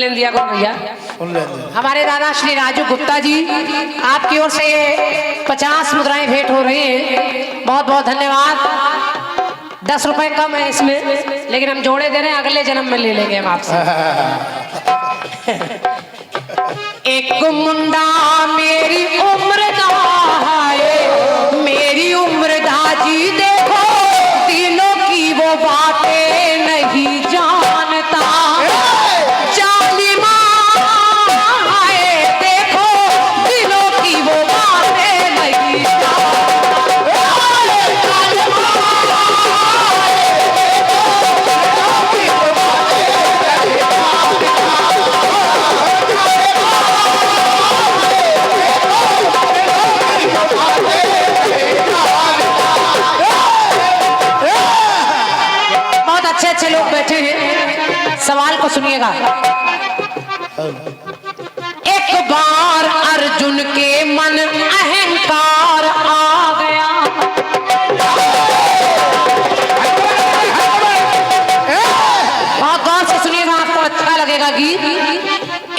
लेन दिया करो भैया। हमारे दादा श्री राजू गुप्ता जी आपकी ओर से ये 50 मुद्राएं भेंट हो रही हैं, बहुत बहुत धन्यवाद। 10 रुपए कम है इसमें, लेकिन हम जोड़े दे रहे हैं, अगले जन्म में ले लेंगे हम आपसे। एक मुंडा मेरी उम्र दा है, मेरी उम्र दा जी देखो दिलों की वो बातें नहीं जानता। जालिमा है देखो दिलों की वो बातें नहीं अच्छे लोग बैठे हैं, सवाल को सुनिएगा। एक बार अर्जुन के मन अहंकार आ गया। बहुत गौर से सुनिएगा, आपको अच्छा लगेगा गीत।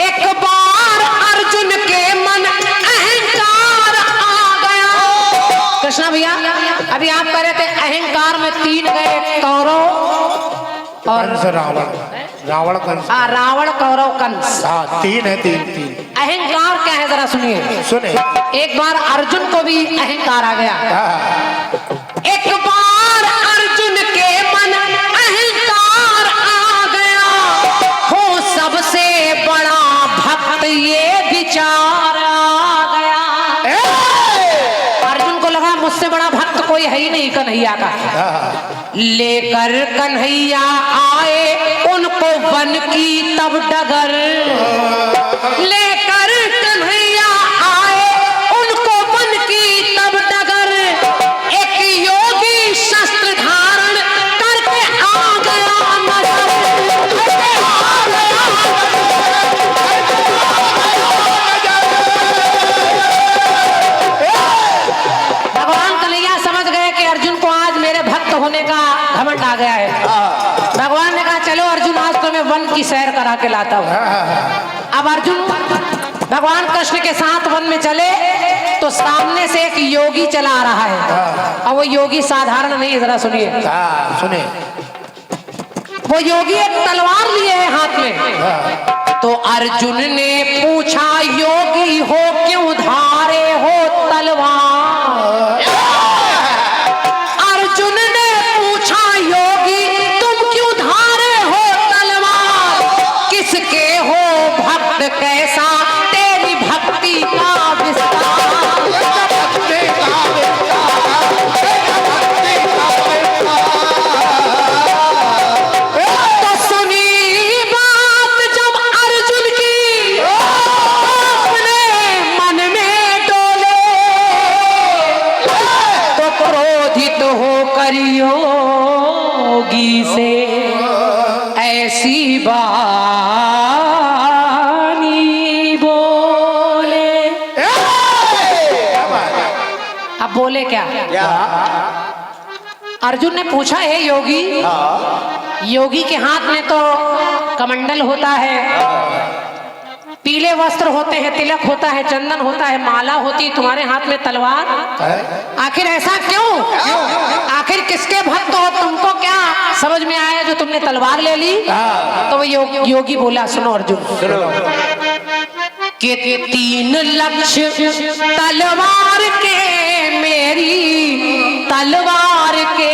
एक बार अर्जुन के मन अहंकार आ गया। कृष्णा भैया अभी आप कह रहे थे अहंकार में 3 गए, कौरव और रावण कंस। हाँ, रावण कौरव कंस। हाँ, 3 है, 3। अहंकार क्या है जरा सुनिए। सुने। एक बार अर्जुन को भी अहंकार आ गया। एक बार अर्जुन के मन अहंकार आ गया, हो सबसे बड़ा भक्त ये विचार आ गया। अर्जुन को लगा मुझसे बड़ा भक्त कोई है ही नहीं कन्हैया का। लेकर कन्हैया आए उनको वन की तब डगर, लेकर कन्हैया आए उनको वन की तब डगर। एक योगी शस्त्र धारण करके आ गया नजर। भगवान कन्हैया समझ गए कि अर्जुन को आज मेरे भक्त होने का घमंड आ गया है। भगवान ने कहा चलो अर्जुन आज तो मैं वन की सैर करा के लाता हूँ। अब अर्जुन भगवान कृष्ण के साथ वन में चले तो सामने से एक योगी चला आ रहा है, और वो योगी साधारण नहीं है, जरा सुनिए। सुने। वो योगी एक तलवार लिए है हाथ में। तो अर्जुन ने पूछा योगी हो क्यों धारे हो तलवार। अर्जुन ने पूछा योगी तुम क्यों धारे हो तलवार, किसके हो भक्त कैसा तेरी भक्ति का विस्तार। तो सुनी बात जब अर्जुन की अपने मन में डोले, तो क्रोधित होकर योगी से ऐसी बानी बोले। अब बोले क्या? अर्जुन ने पूछा है योगी, योगी के हाथ में तो कमंडल होता है, पीले वस्त्र होते हैं, तिलक होता है, चंदन होता है, माला होती, तुम्हारे हाथ में तलवार, आखिर ऐसा क्यों? आखिर किसके भक्त हो? तुमको क्या समझ में आया जो तुमने तलवार ले ली? तो वो योगी बोला सुनो अर्जुन, कि 3 लक्ष्य तलवार के, मेरी तलवार के।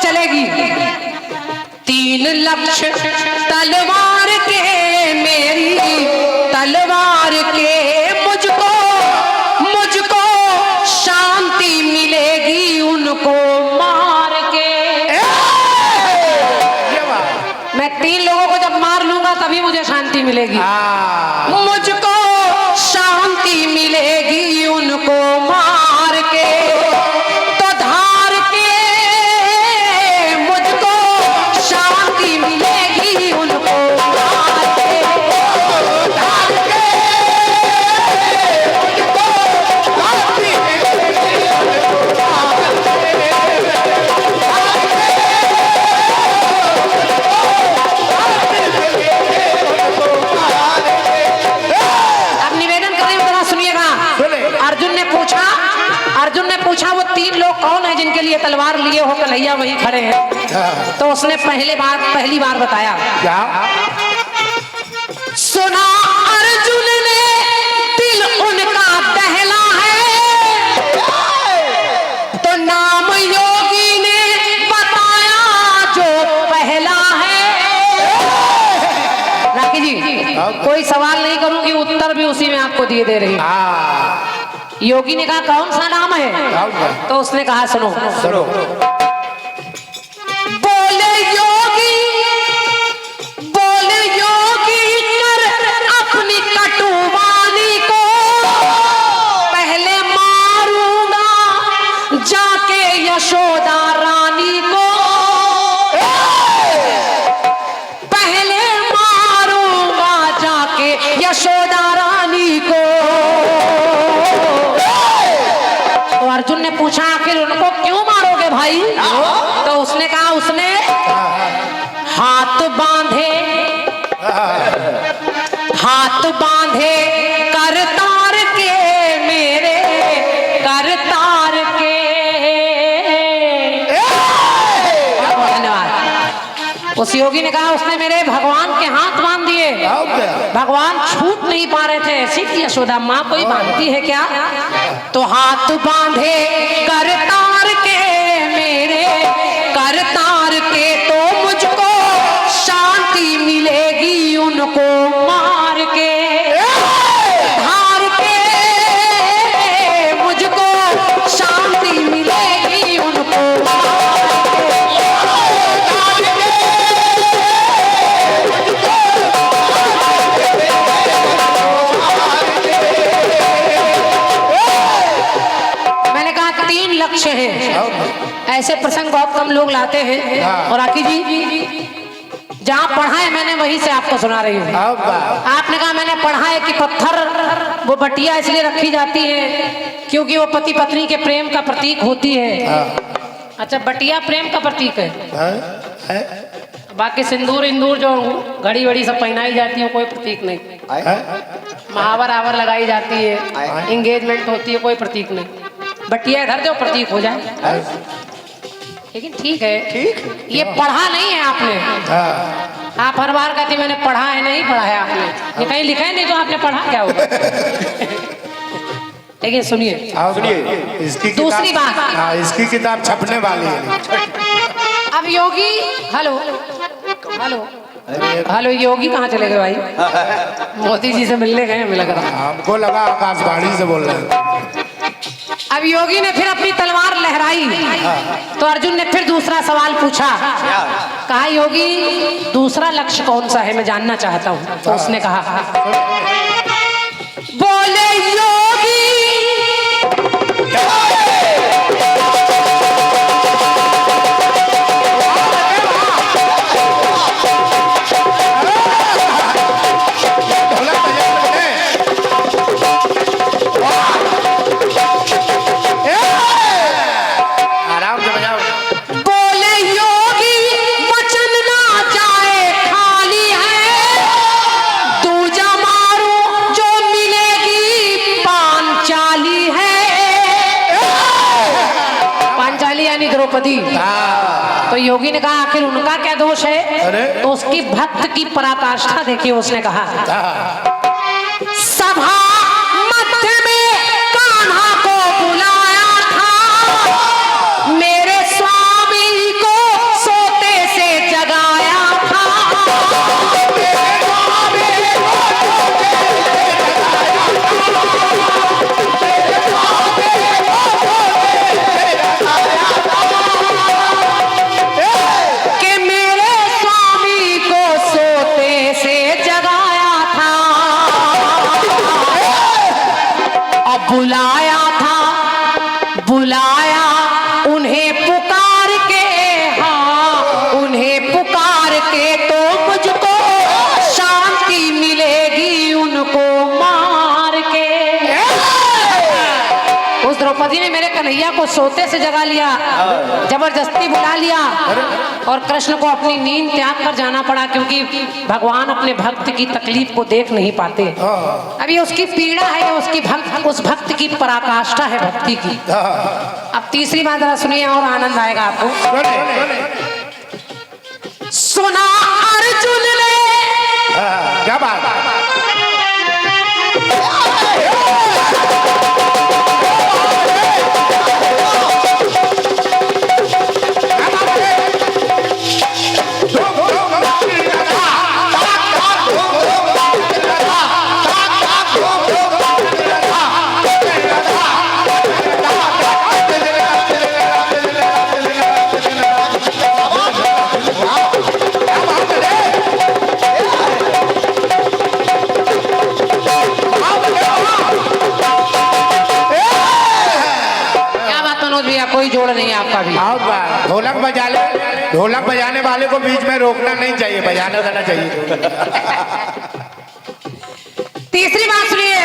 चलेगी 3 लक्ष्य तलवार के, मेरी तलवार के, मुझको शांति मिलेगी उनको मार के। मैं 3 लोगों को जब मार लूंगा तभी मुझे शांति मिलेगी। जिनके लिए तलवार लिए हो कन्हैया वही खड़े हैं। तो उसने पहली बार बताया क्या? सुना अर्जुन ने दिल उनका दहला है, तो नाम योगी ने बताया जो पहला है। राखी जी कोई सवाल नहीं करूंगी, उत्तर भी उसी में आपको दिए दे रही हूं। योगी ने कहा कौन सा नाम है? तो उसने कहा सुनो सुनो। बोले योगी कर अपनी कटुवानी को पहले मारूंगा जाके यशोदा रानी को, पहले मारूंगा जाके यशोदा रानी को। तो अर्जुन ने पूछा आखिर उनको क्यों मारोगे भाई? तो उसने कहा उसने हाथ बांधे करतार के, मेरे करतार के। धन्यवाद। उस योगी ने कहा उसने मेरे भगवान के हाथ बांध दिए, भगवान छूट नहीं पा रहे थे। ऐसी थी यशोदा माँ, कोई बांधती है क्या? तो हाथ बांधे करतार के, मेरे करतार के, तो मुझको शांति मिलेगी उनको मार के, धार के, मुझको शांति मिलेगी उनको मैंने कहा 3 लक्ष्य हैं। ऐसे प्रसंग बहुत कम लोग लाते हैं। और आकी जी जहाँ पढ़ा है मैंने वहीं से आपको सुना रही हूँ। आपने कहा मैंने पढ़ा है कि पत्थर वो बटिया इसलिए रखी जाती है क्योंकि वो पति पत्नी के प्रेम का प्रतीक होती है। अच्छा, बटिया प्रेम का प्रतीक है। बाकी सिंदूर इंदूर जो घड़ी वड़ी सब पहनाई जाती है कोई प्रतीक नहीं। महावर आवर लगाई जाती है, एंगेजमेंट होती है, कोई प्रतीक नहीं। बटिया इधर जो प्रतीक हो जाए। लेकिन ठीक है, ये पढ़ा नहीं है आपने। आप हर बार कहते मैंने पढ़ा है, नहीं पढ़ा है आपने। ये कहीं लिखा है नहीं तो आपने पढ़ा क्या होगा? लेकिन सुनिए इसकी दूसरी बात, इसकी किताब छपने वाली है। अब योगी हेलो हेलो हेलो योगी कहाँ चले गए भाई? मोदी जी से मिलने गए हमें लग रहा। हमको लगा आकाशवाणी से बोल रहे हैं। अब योगी ने फिर अपनी तलवार लहराई तो अर्जुन ने फिर दूसरा सवाल पूछा। कहा योगी दूसरा लक्ष्य कौन सा है, मैं जानना चाहता हूँ। तो उसने कहा बोले योगी द्रौपदी। तो योगी ने कहा आखिर उनका क्या दोष है? तो उसकी भक्त की पराकाष्ठा देखिए। उसने कहा सभा मध्य में कान्हा को बुलाया था, मेरे स्वामी को सोते से जगाया था। बुलाया उन्हें पुकार के, हाँ उन्हें पुकार के, तो मुझको शांति मिलेगी उनको मार के। उस द्रौपदी ने मेरे कन्हैया को सोते से जगा लिया, जबरदस्ती बुला लिया और कृष्ण को अपनी नींद त्याग कर जाना पड़ा, क्योंकि भगवान अपने भक्त की तकलीफ को देख नहीं पाते। अब ये उसकी पीड़ा है, उसकी उस भक्त की पराकाष्ठा है भक्ति की। अब तीसरी बात जरा सुनिए और आनंद आएगा आपको। सुना अर्जुन ने, क्या बात। कोई जोड़ नहीं है आपका भी। ढोलक बजा ले, ढोलक बजाने वाले को बीच में रोकना नहीं चाहिए, बजाने देना चाहिए। तीसरी बात सुनिए,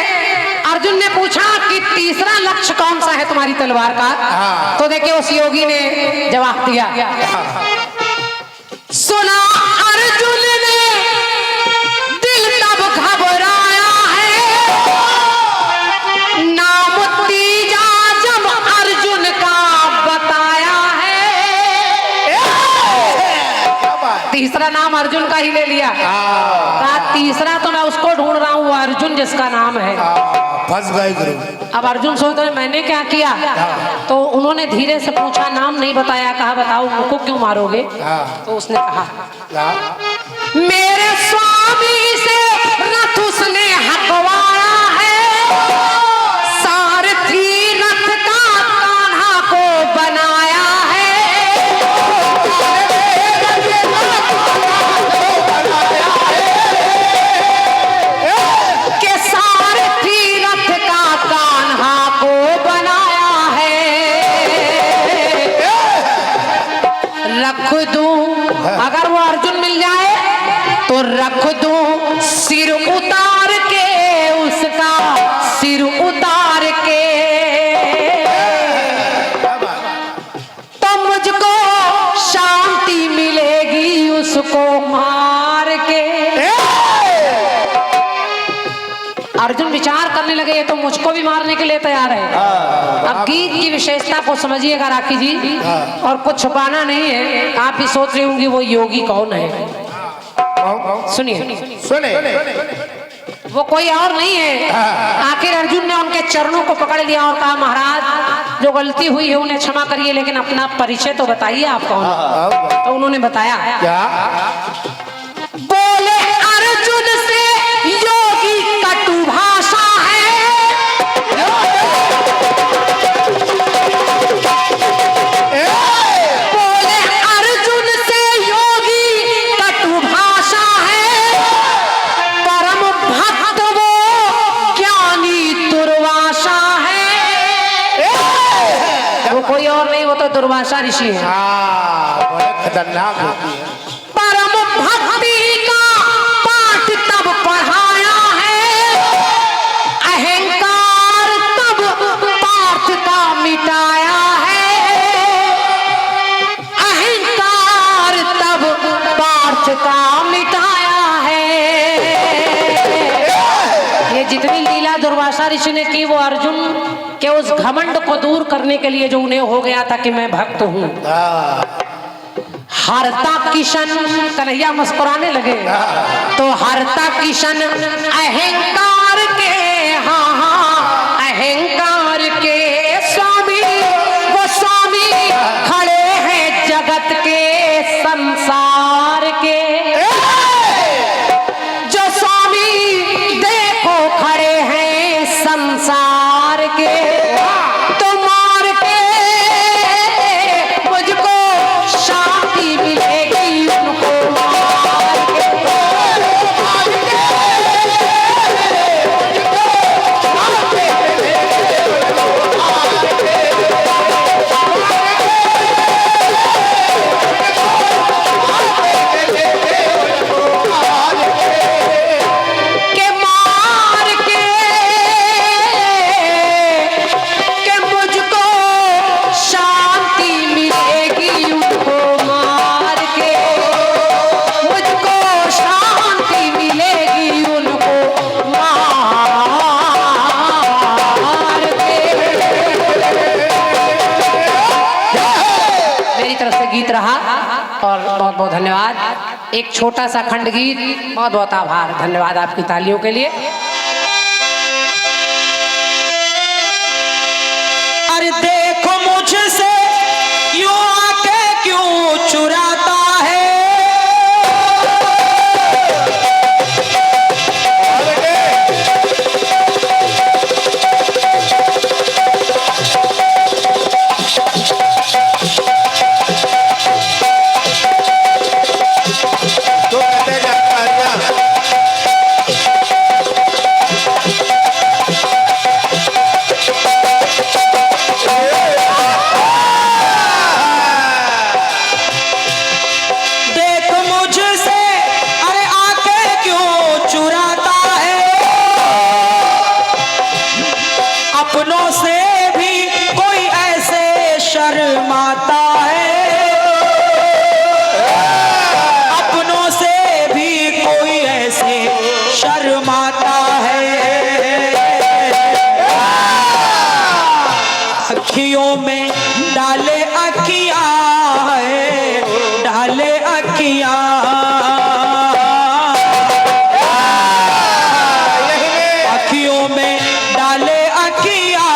अर्जुन ने पूछा कि तीसरा लक्ष्य कौन सा है तुम्हारी तलवार का? तो देखिए उस योगी ने जवाब दिया। सुना अर्जुन ने, दिल तब घबराया है, नाम तीजा जब अर्जुन का बताया है। तीसरा नाम अर्जुन का ही ले लिया। कहा तीसरा तो मैं उसको ढूंढ रहा हूँ, अर्जुन जिसका नाम है। फंस गए गुरु। अब अर्जुन सोचते हैं मैंने क्या किया? तो उन्होंने धीरे से पूछा, नाम नहीं बताया। कहा बताओ उनको क्यों मारोगे? तो उसने कहा मेरे स्वामी से रथ उसने हकवाया है, सारथी रथ का कान्हा को बनाया है। के सारथी रथ का कान्हा को बनाया है। रख दूं अगर वो अर्जुन मिल जाए तो रख दूं सिर उतार के, उसका सिर उतार के, तो मुझको शांति मिलेगी उसको मार के। अर्जुन विचार करने लगे, ये तो मुझको भी मारने के लिए तैयार है। अब गीत की विशेषता को समझिएगा राखी जी, और कुछ छुपाना नहीं है। आप भी सोच रहे होंगे वो योगी कौन है। सुनिए सुने, वो कोई और नहीं है। आखिर अर्जुन ने उनके चरणों को पकड़ लिया और कहा महाराज जो गलती हुई है उन्हें क्षमा करिए, लेकिन अपना परिचय तो बताइए आप कौन। तो उन्होंने बताया। क्या बोले अर्जुन से योगी कटु भाषा है, बोले अर्जुन से योगी कटु भाषा है, परम भक्त वो ज्ञानी दुर्वासा है। वो कोई और नहीं, वो तो दुर्वासा ऋषि है। बड़े खतरनाक होती है। परम भक्ति का पाठ तब पढ़ाया है, अहंकार तब पार्थ का मिटाया है, अहंकार तब पार्थ का मिटाया है। ये जितनी लीला दुर्वासा ऋषि ने की वो अर्जुन के उस घमंड को दूर करने के लिए जो उन्हें हो गया था कि मैं भक्त हूँ। हरता किशन, कन्हैया मुस्कुराने लगे, तो हरता किशन अहंकार के, हाँ हाँ अहंकार के स्वामी, वो स्वामी खड़े हैं जगत के संसार के। जो स्वामी देखो खड़े हैं संसार के, तो मार के मुझको शांति मिलेगी उनको मार के। गीत रहा और बहुत बहुत धन्यवाद। एक छोटा सा खंड गीत, बहुत बहुत आभार, धन्यवाद आपकी तालियों के लिए। अरे देखो मुझसे यूं आके क्यों चुराता है, अपनों से भी कोई ऐसे शर्माता है, अपनों से भी कोई ऐसे शर्माता है। अखियों में डाले अखियां है, डाले अखियां, अखियों में डाले अखियां,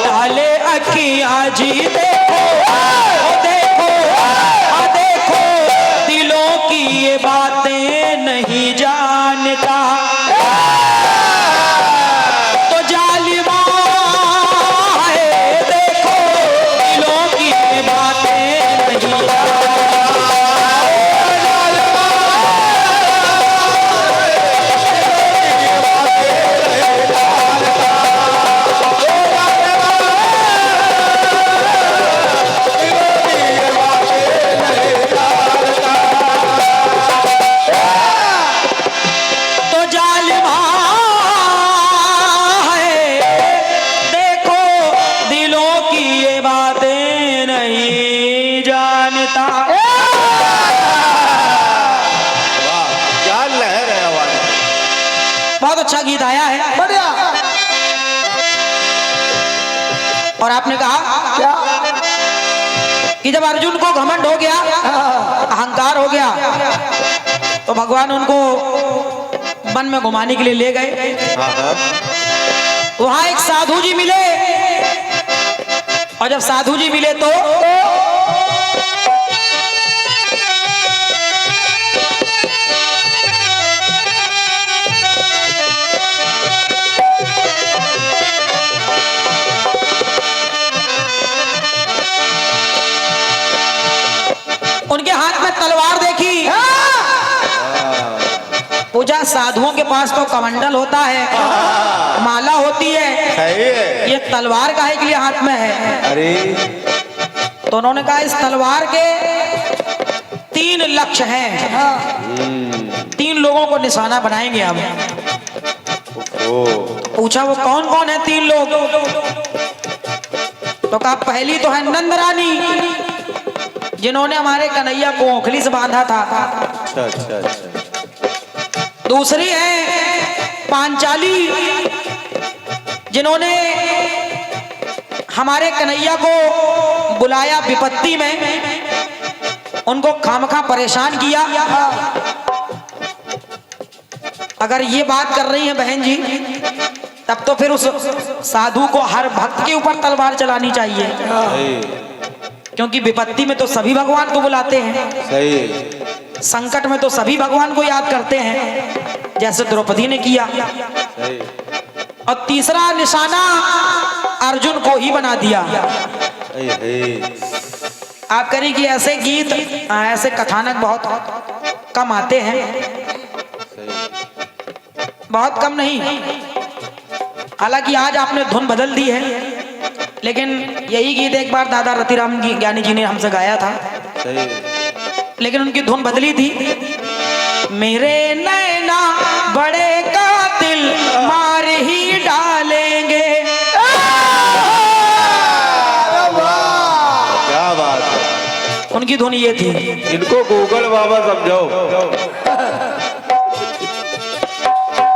डाले अखियां जी। देखो देखो देखो, दिलों की ये बातें नहीं जानता तो जालिमा है। देखो दिलों की ये बातें नहीं अच्छा गीत आया है, बढ़िया। और आपने कहा क्या कि जब अर्जुन को घमंड हो गया, अहंकार हो गया, तो भगवान उनको वन में घुमाने के लिए ले गए। वहां एक साधु जी मिले, और जब साधु जी मिले तो उनके हाथ में तलवार देखी। पूजा साधुओं के पास तो कमंडल होता है, माला होती है, ये तलवार काहे के लिए हाथ में है? अरे तो उन्होंने कहा इस तलवार के 3 लक्ष्य हैं, 3 लोगों को निशाना बनाएंगे हम। पूछा वो कौन कौन है 3 लोग? तो कहा पहली तो है नंद रानी, जिन्होंने हमारे कन्हैया को ओखली से बांधा था। अच्छा अच्छा अच्छा। दूसरी है पांचाली, जिन्होंने हमारे कन्हैया को बुलाया विपत्ति में, उनको खामखा परेशान किया। अगर ये बात कर रही हैं बहन जी, तब तो फिर उस साधु को हर भक्त के ऊपर तलवार चलानी चाहिए, क्योंकि विपत्ति में तो सभी भगवान को बुलाते हैं, सही। संकट में तो सभी भगवान को याद करते हैं, जैसे द्रौपदी ने किया। सही। और तीसरा निशाना अर्जुन को ही बना दिया। आप करें कि ऐसे गीत, ऐसे कथानक बहुत कम आते हैं, बहुत कम नहीं। हालांकि आज आपने धुन बदल दी है, लेकिन यही गीत एक बार दादा रतिराम ज्ञानी जी ने हमसे गाया था, लेकिन उनकी धुन बदली थी। मेरे नैना बड़े कातिल मार ही डालेंगे। क्या बात है। उनकी धुन ये थी। इनको गूगल बाबा समझाओ।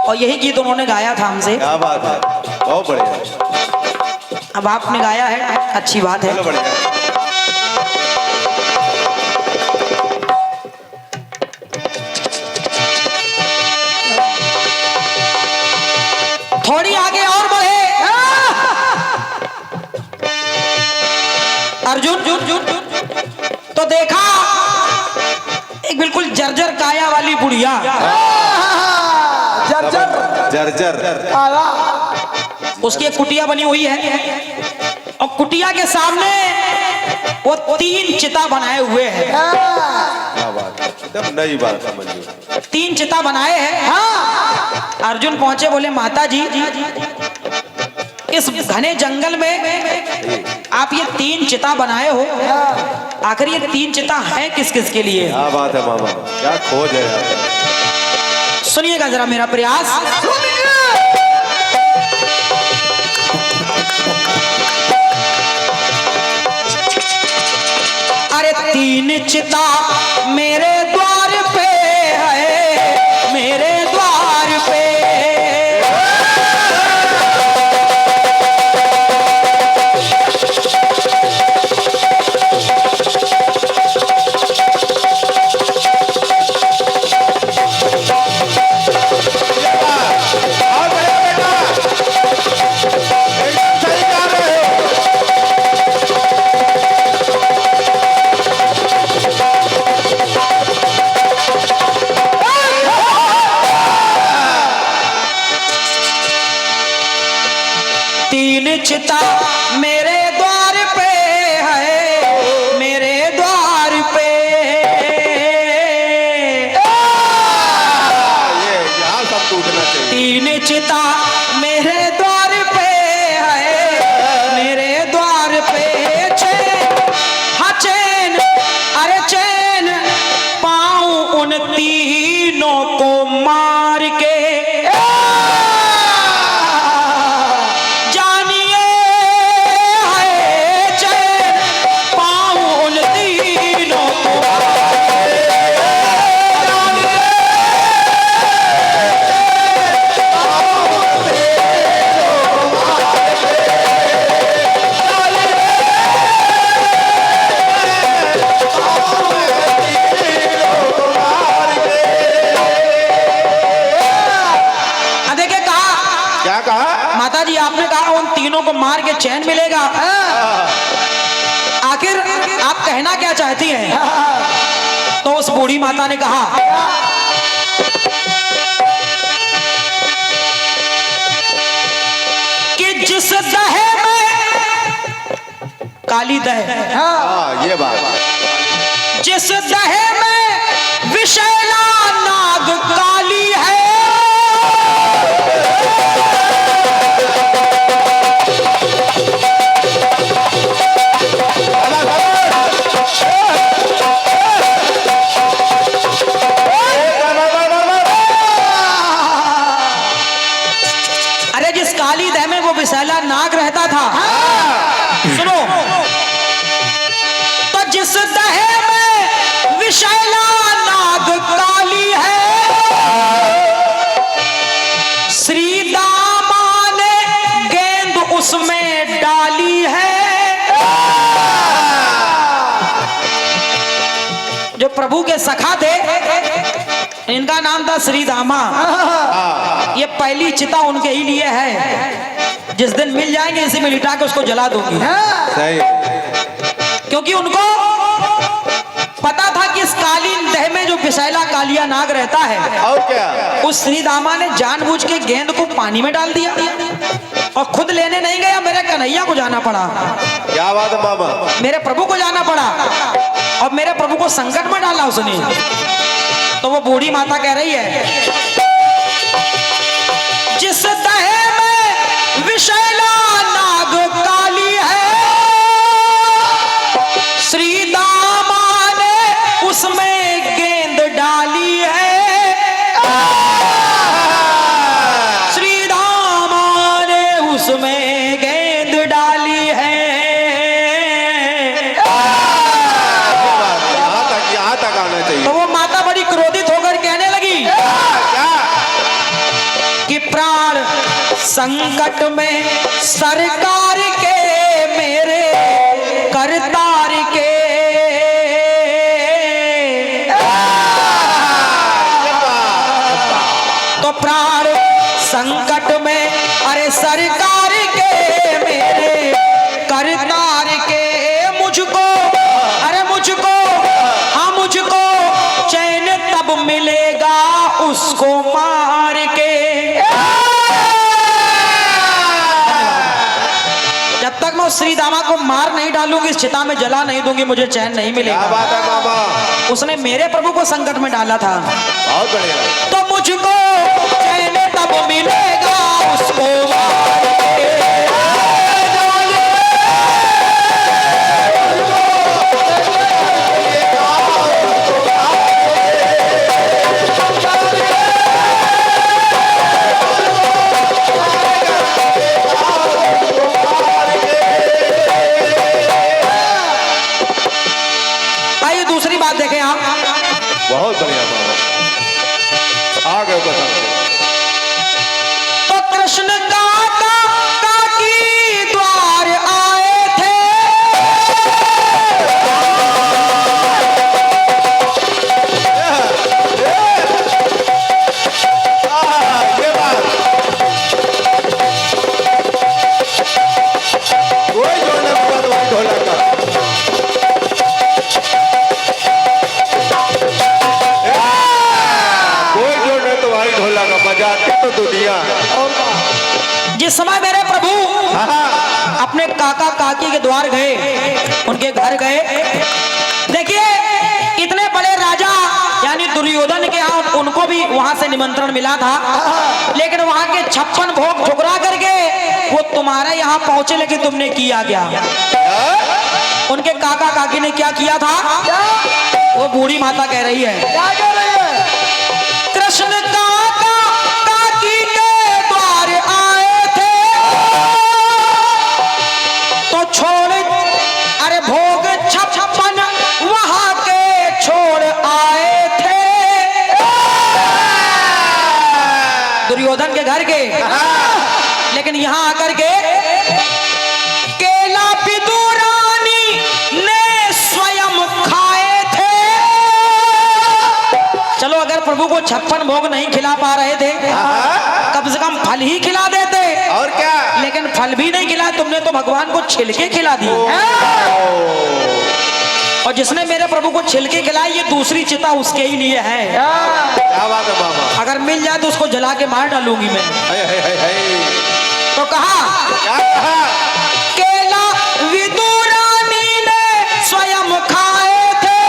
और यही गीत उन्होंने गाया था हमसे। क्या बात है, बहुत बढ़िया। अब आपने गाया है, अच्छी बात है। बढ़िया। अर्जुन तो देखा एक बिल्कुल जर्जर काया वाली बुढ़िया, जर्जर उसकी एक कुटिया बनी हुई है और कुटिया के सामने वो 3 चिता बनाए हुए हैं। क्या बात है, एकदम नई बात समझिए। 3 चिता बनाए हैं। अर्जुन पहुंचे, बोले माता जी इस घने जंगल में आप ये 3 चिता बनाए हो, आखिर ये 3 चिता है किस किस के लिए? क्या बात है मामा, क्या खोज है यार। सुनिएगा जरा मेरा प्रयास। अरे 3 चिता मेरे द्वार पे है, मेरे द्वार पे। चिता मेरे द्वार पे है, मेरे द्वार पे। ये यहाँ सब टूटना चाहिए। 3 चिता मेरे द्वार पे है, मेरे द्वार पे। चैन हाँ चैन, अरे चैन पाऊं उन तीनों को मार के। माता जी आपने कहा उन तीनों को मार के चैन मिलेगा, आखिर आप कहना क्या चाहती हैं? तो उस बूढ़ी माता ने कहा कि जिस दहे में काली दहे, ये बात, जिस दहे में विषैला नाग काली है, काली दह में वो विषैला नाग रहता था। सुनो, तो जिस दहे में विषैला नाग काली है, श्री दामा ने गेंद उसमें डाली है। जो प्रभु के सखा थे, इनका नाम था श्री दामा। ये पहली चिता उनके ही लिए है, जिस दिन मिल जाएंगे इसी में लिटा के उसको जला दूंगी। सही। क्योंकि उनको पता था कि इस काली दह में जो विषैला कालिया नाग रहता है, और क्या, उस श्री दामा ने जानबूझ के गेंद को पानी में डाल दिया और खुद लेने नहीं गया, मेरे कन्हैया को जाना पड़ा। क्या बात है मामा, मेरे प्रभु को जाना पड़ा और मेरे प्रभु को संकट में डाला उसने। तो वो बूढ़ी माता कह रही है जिस दहे में विषैला नाग काली है, श्री दामा ने उसमें गेंद डाली है। श्री दामा ने उसमें गेंद डाली है। यहाँ तक आना चाहिए। तो वो माता बड़ी क्रोधित होकर कहने लगी कि प्राण संकट में सरकार के मेरे करतार के। तो प्राण संकट में अरे सरकार के मेरे करतार के, मुझको उसको मार के। जब तक मैं उस श्री दामा को मार नहीं डालूंगी, इस चिता में जला नहीं दूंगी, मुझे चैन नहीं क्या मिलेगा। बात है मामा, उसने मेरे प्रभु को संकट में डाला था, बहुत बढ़िया। तो मुझको चैन तब मिलेगा उसको मार के। आइए दूसरी बात देखें आप। बहुत बढ़िया मामा, आगे बता। तो कृष्ण काकी द्वार आए थे, ये बात कोई जोड़ने के बाद वही ढोलक का। कोई जोड़ने तो वही ढोलक का, बजाते तो दुनिया। जिस समय मेरे प्रभु अपने काका काकी के द्वार गए, उनके घर गए, देखिए इतने बड़े राजा यानी दुर्योधन के यहाँ उनको भी वहां से निमंत्रण मिला था, लेकिन वहां के 56 भोग ठुकरा करके वो तुम्हारे यहाँ पहुंचे, लेकिन तुमने किया क्या? उनके काका काकी ने क्या किया था? वो बूढ़ी माता कह रही है, कृष्ण काका काकी के द्वार आए थे, तो छोड़ अरे भोग 56 वहां के छोड़ आए थे। दुर्योधन के घर के, लेकिन यहां आकर के केला विदुरानी ने स्वयं खाए थे। चलो अगर प्रभु को 56 भोग नहीं खिला पा रहे थे, कम से कम फल ही खिला देते। और क्या, लेकिन फल भी नहीं खिला, तुमने तो भगवान को छिलके खिला दी। और जिसने मेरे प्रभु को छिलके खिलाई, ये दूसरी चिता उसके ही लिए है। क्या बात है मामा, अगर मिल जाए तो उसको जला के मार डालूंगी मैं। है। तो कहा क्या कहा? केला विदुरानी ने स्वयं खाए थे,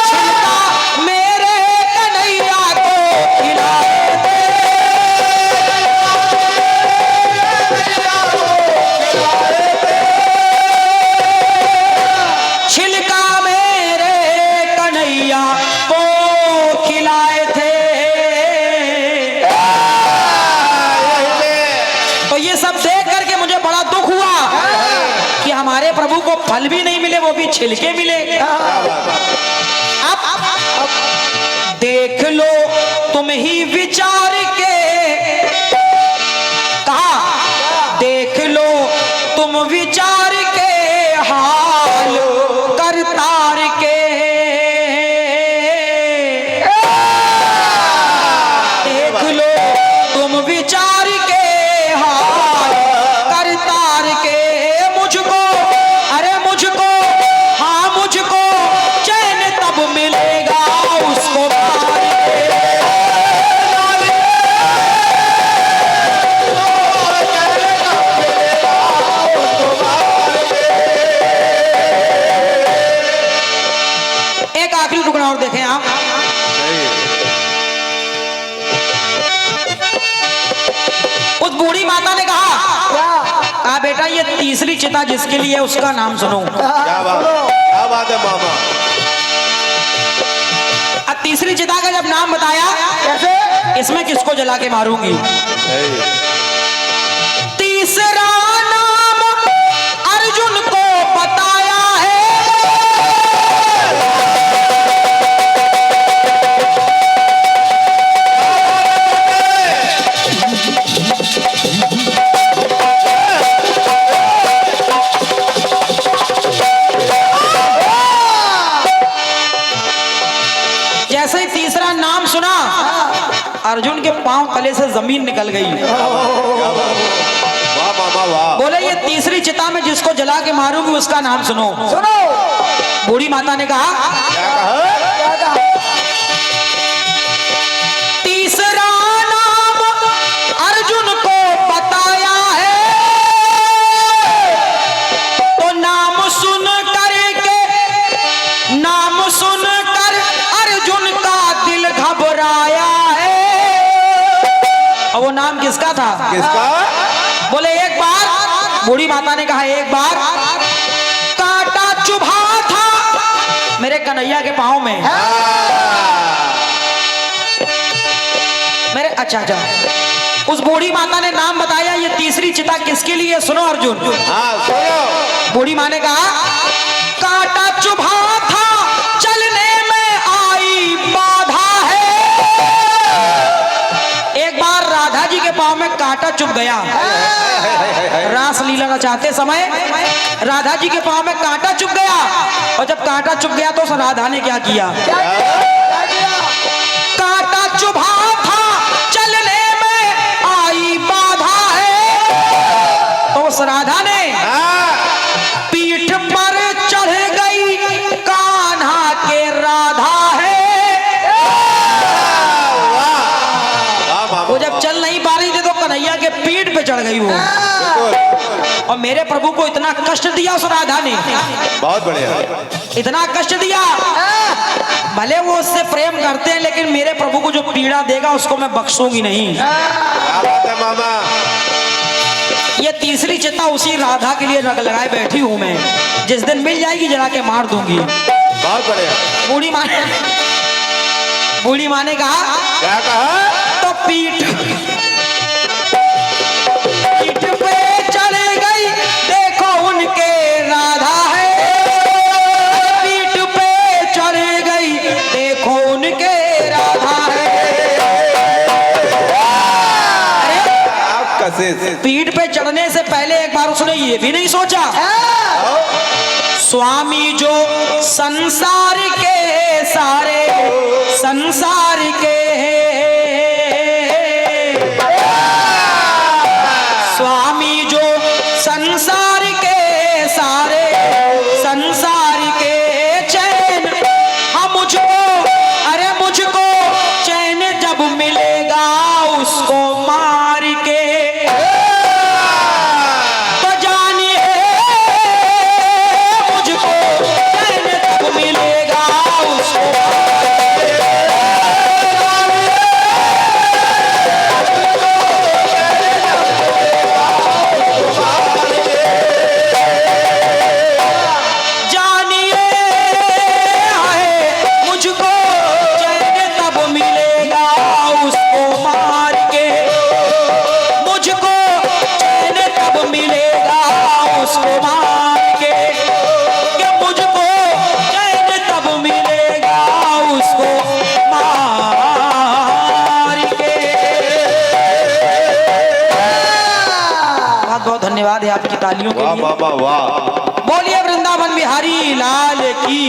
छिलका मेरे कन्हैया को खिलाए थे। छिलका मेरे कन्हैया को खिलाए थे। तो ये सब देख करके मुझे बड़ा दुख हुआ कि हमारे प्रभु को फल भी नहीं मिले, वो भी छिलके मिले। अब देख लो तुम ही विचार के, कहा देख लो तुम विचार के हाल करतार के। देख लो तुम विचार के हाल करतार के। मुझको अरे मुझको, हाँ मुझको चैन तब मिलेगा उसको मार के। एक आखिरी टुकड़ा और देखें आप। उस बूढ़ी माता ने कहा बेटा ये तीसरी चिता जिसके लिए उसका नाम सुनो। क्या बात है मामा। अब तीसरी चिता का जब नाम बताया, इसमें किसको जला के मारूंगी? तीसरा नाम अर्जुन को बताया है, जैसे ही तीसरा नाम सुना, अर्जुन के पांव तले से जमीन निकल गई। वाह मामा वाह। बोले ये तीसरी चिता में जिसको जला के मारूंगी उसका नाम सुनो। बूढ़ी माता ने कहा क्या कहा? सुनकर अर्जुन का दिल घबराया है। और वो नाम किसका था? किसका? बोले एक बार, बूढ़ी माता ने कहा एक बार कांटा चुभा था मेरे कन्हैया के पाँव में। मेरे अच्छा उस बूढ़ी माता ने नाम बताया। ये तीसरी चिता किसके लिए? सुनो अर्जुन। हाँ सुनो। बूढ़ी माँ ने कहा कांटा चुभा था चलने में आई बाधा है। एक बार राधा जी के पाँव में कांटा चुभ गया। रास लीला रचाते समय राधा जी के पाँव में कांटा चुभ गया। और जब कांटा चुभ गया तो उस राधा ने क्या किया? कांटा चुभा था चलने में आई बाधा है। तो उस राधा ने पीठ पर चढ़ गई कान्हा के राधा है। वो जब चल नहीं पा रही थी तो कन्हैया के पीठ पे चढ़ गई वो। और मेरे प्रभु को इतना कष्ट दिया उस राधा ने, बहुत बढ़िया। इतना कष्ट दिया। भले वो उससे प्रेम करते हैं लेकिन मेरे प्रभु को जो पीड़ा देगा उसको मैं बख्शूंगी नहीं। क्या बात है मामा। ये तीसरी चिता उसी राधा के लिए लगाए बैठी हूं मैं। जिस दिन मिल जाएगी जला के मार दूंगी। बहुत बढ़िया। बूढ़ी माँ ने कहा क्या कहा? तो पीठ पे चढ़ गई देखो उनके राधा है। पीठ पे चढ़ गई देखो उनके राधा है। अरे पीठ पे चढ़ने से पहले एक बार उसने ये भी नहीं सोचा स्वामी जो संसार के सारे संसार के स्वामी जो संसार के सारे संसार के चैन हम मुझको अरे मुझको चैन जब मिलेगा उसको मार के तो जानिए मुझको चैन जब मिलेगा उसको। धन्यवाद है आपकी तालियों के लिए। वाह वाह वाह। बोलिए वृंदावन बिहारी लाल की।